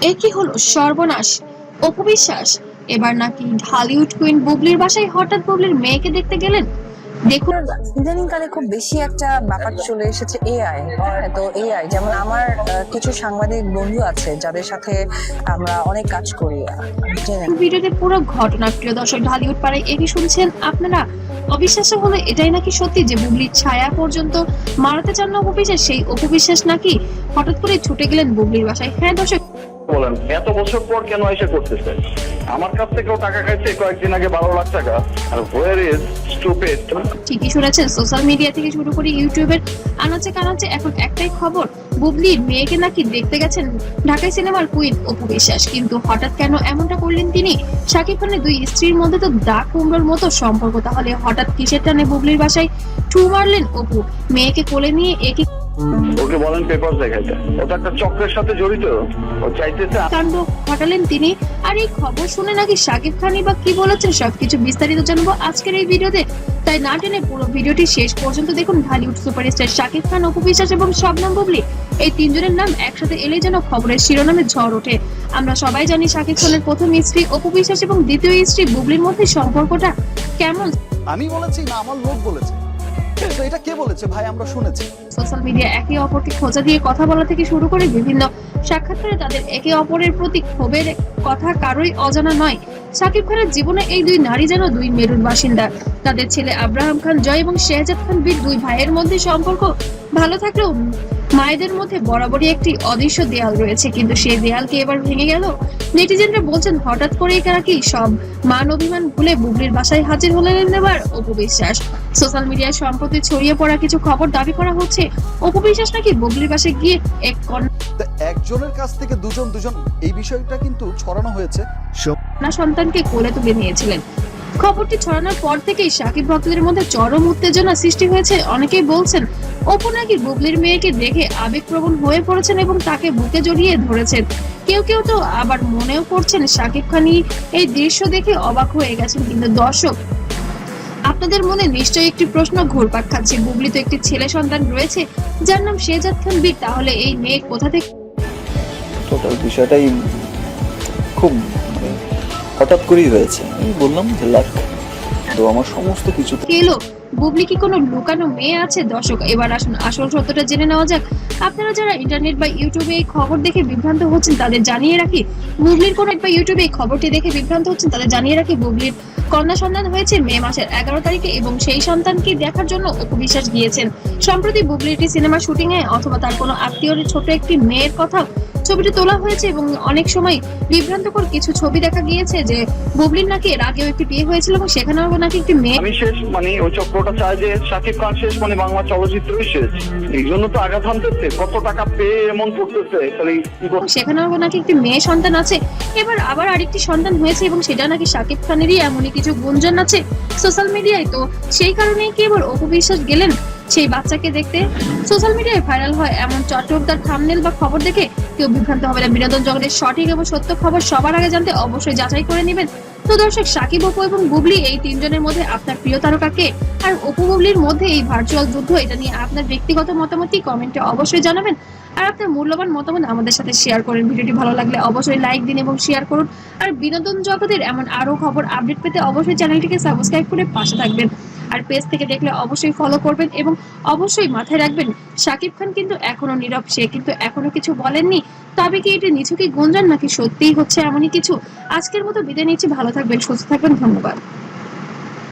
এ কি হলো সর্বনাশ! অপু বিশ্বাস এবার নাকি ঢালিউড কুইন বুবলির বাসায় হঠাৎ বুবলির মেয়েকে দেখতে গেলেন। দেখুন, ইদানিং কালে খুব বেশি একটা ব্যাপার চলে এসেছে এআই। তো এআই যেমন আমার কিছু সাংবাদিক বন্ধু আছে যাদের সাথে আমরা অনেক কাজ করি। ভিডিওতে পুরো ঘটনা প্রিয় দর্শক, ঢালিউড পাড়ায় একই শুনছেন আপনারা। অবিশ্বাস্য হলো এটাই নাকি সত্যি যে বুবলির ছায়া পর্যন্ত মারাতে চান না অপু বিশ্বাস। সেই অপু বিশ্বাস নাকি হঠাৎ করে ছুটে গেলেন বুবলির বাসায়। হ্যাঁ দর্শক, বলেন এত বছর পর কেন এসে করতেছে? আমার কাছ থেকেও টাকা খাইছে কয়েকদিন আগে 12 লাখ টাকা। আর হোয়ার ইজ স্টুপিড? ঠিকই শুনেছেন, সোশ্যাল মিডিয়া থেকে শুরু করে ইউটিউবের আনাচে কানাচে এখন একটাই খবর, বুবলির মেয়েকে নাকি দেখতে গেছেন ঢাকাই সিনেমার কুইন অপু বিশ্বাস। কিন্তু হঠাৎ কেন এমনটা করলেন তিনি? শাকিব খানের দুই স্ত্রীর মধ্যে তো দাগ কুমড়োর মতো সম্পর্ক, তাহলে হঠাৎ কিসের টানে বুবলির বাসায় ঠু মারলেন অপু? মেয়েকে কোলে নিয়ে একই ওকে বলেন পেপার দেখাইতে। ওটা একটা চক্রের সাথে জড়িত। ও চাইতেছে কাণ্ড ঘটালেন তিনি। আর এই খবর শুনে নাকি শাকিব খানই বা কি বলেছেন সবকিছু বিস্তারিত জানবো আজকের এই ভিডিওতে। তাই না টেনে পুরো ভিডিওটি শেষ পর্যন্ত দেখুন। ঢালিউড সুপারস্টার শাকিব খান, অপু বিশ্বাস এবং শবনম বুবলি, এই তিনজনের নাম একসাথে এলে যেন খবরের শিরোনামে ঝড় ওঠে। আমরা সবাই জানি শাকিব খানের প্রথম স্ত্রী অপু বিশ্বাস এবং দ্বিতীয় স্ত্রী বুবলির মধ্যে সম্পর্কটা কেমন। আমি বলেছি না আমার লোক বলেছে? তো এটা কে বলেছে ভাই? আমরা শুনেছি। সোশ্যাল মিডিয়া একে অপরকে খোঁজা দিয়ে কথা বলা থেকে শুরু করে বিভিন্ন সাক্ষাৎকারে তাদের একে অপরের প্রতি ক্ষোভের কথা কারোই অজানা নয়। শাকিব খানের জীবনে এই দুই নারী যেন দুই মেরুর বাসিন্দা। তাদের ছেলে আব্রাহাম খান জয় এবং শেহজাদ খান বীর, দুই ভাইয়ের মধ্যে সম্পর্ক ভালো থাকলেও মায়েদের মধ্যে বরাবরই একটি অদৃশ্য দেয়াল রয়েছে, কিন্তু সেই দেয়ালকে এবার ভেঙে গেল। নেটিজেনরা বলছেন হঠাৎ করে নাকি সব মান অভিমান ভুলে বুবলির বাসায় হাজির হলেন এবার অপু বিশ্বাস। সোশ্যাল মিডিয়ায় সম্প্রতি ছড়িয়ে পড়া কিছু খবর দাবি করা হচ্ছে অপু বিশ্বাস নাকি বুবলির বাসায় গিয়ে এক তো একজনের কাছ থেকে দুজন এই বিষয়টা কিন্তু ছড়ানো হয়েছে। কন্যা সন্তানকে কোলে তুলে নিয়েছিলেন। খবরটি ছড়ানোর পর থেকেই শাকিব ভক্তদের মধ্যে চরম উত্তেজনা সৃষ্টি হয়েছে। অনেকেই বলছেন অপু নাকি বুবলির মেয়েকে দেখে আবেগপ্রবণ হয়ে পড়েছেন এবং তাকে বুকে জড়িয়ে ধরেছেন। কেউ কেউ তো আবার মনেও করছেন শাকিব খানই এই দৃশ্য দেখে অবাক হয়ে গেছেন। কিন্তু দর্শক, আপনাদের মনে নিশ্চয়ই একটি প্রশ্ন ঘুরপাক খাচ্ছে, বুবলি তো একটি ছেলে সন্তান রয়েছে যার নাম শেহজাদ খান বীর, তাহলে এই মেয়ে কোথা থেকে? টোটাল বিষয়টাই খুব হঠাৎ করেই হয়েছে। আমি বললাম যে লাক, তো আমার সমস্ত কিছু এলো। বুবলি কি কোনো লুকানো মেয়ে আছে? দর্শক, এবার আসুন আসল সত্যটা জেনে নেওয়া যাক। আপনারা যারা ইন্টারনেট বা ইউটিউবে এই খবর দেখে বিভ্রান্ত হচ্ছেন তাদের জানিয়ে রাখি, বুবলির কোনো বা ইউটিউবে এই খবরটি দেখে বিভ্রান্ত হচ্ছেন তাদের জানিয়ে রাখি, বুবলির কন্যা সন্তান হয়েছে মে মাসের 11 তারিখে এবং সেই সন্তানকে দেখার জন্য অপু বিশ্বাস গিয়েছেন। সম্প্রতি বুবলির একটি সিনেমা শুটিং এ অথবা তার কোনো আত্মীয়র ছোট একটি মেয়ের কথা ছবিটি তোলা হয়েছে এবং অনেক সময় বিভ্রান্তকর কিছু ছবি দেখা গিয়েছে যে বুবলির নাকি এর আগেও একটি বিয়ে হয়েছিল এবং সেখানেও নাকি একটি মেয়ে। আমি শেষ, মানে ওই চক্রটা চায় যে শাকিব খান শেষ, মানে বাংলা চলচ্চিত্রই শেষ। এই জন্য তো আঘাত হানতেছে, কত টাকা পেয়ে এমন করতেছে। সেখানেও নাকি একটি মেয়ে সন্তান আছে, এবার আবার আরেকটি সন্তান হয়েছে এবং সেটা নাকি শাকিব খানেরই, এমনই কিছু গুঞ্জন আছে সোশ্যাল মিডিয়ায়। তো সেই কারণেই কি এবার অপু বিশ্বাস গেলেন সেই বাচ্চাকে দেখতে? সোশ্যাল মিডিয়ায় ভাইরাল হয় এমন চটকদার থাম্বনেল বা খবর দেখে কেউ বিভ্রান্ত হবে না। বিনোদন জগতের সঠিক এবং সত্য খবর সবার আগে জানতে অবশ্যই যাচাই করে নেবেন। তো দর্শক, শাকিব, অপু এবং বুবলি এই তিনজনের মধ্যে আপনার প্রিয় তারকা কে? আর অপু বুবলির মধ্যে এই ভার্চুয়াল যুদ্ধ, এটা নিয়ে আপনার ব্যক্তিগত মতামতই কমেন্টে অবশ্যই জানাবেন। আর আপনার মূল্যবান মতামত আমাদের সাথে শেয়ার করেন। ভিডিওটি ভালো লাগলে অবশ্যই লাইক দিন এবং শেয়ার করুন। আর বিনোদন জগতের এমন আরো খবর আপডেট পেতে অবশ্যই চ্যানেলটিকে সাবস্ক্রাইব করে পাশে থাকবেন। আর পেজ থেকে দেখলে অবশ্যই ফলো করবেন এবং অবশ্যই মাথায় রাখবেন শাকিব খান কিন্তু এখনো নীরব, সে কিন্তু এখনো কিছু বলেননি। তবে কি এটি নিছকই গুঞ্জন নাকি সত্যিই হচ্ছে এমনই কিছু? আজকের মতো বিদায় নিচ্ছি, ভালো থাকবেন, সুস্থ থাকবেন, ধন্যবাদ।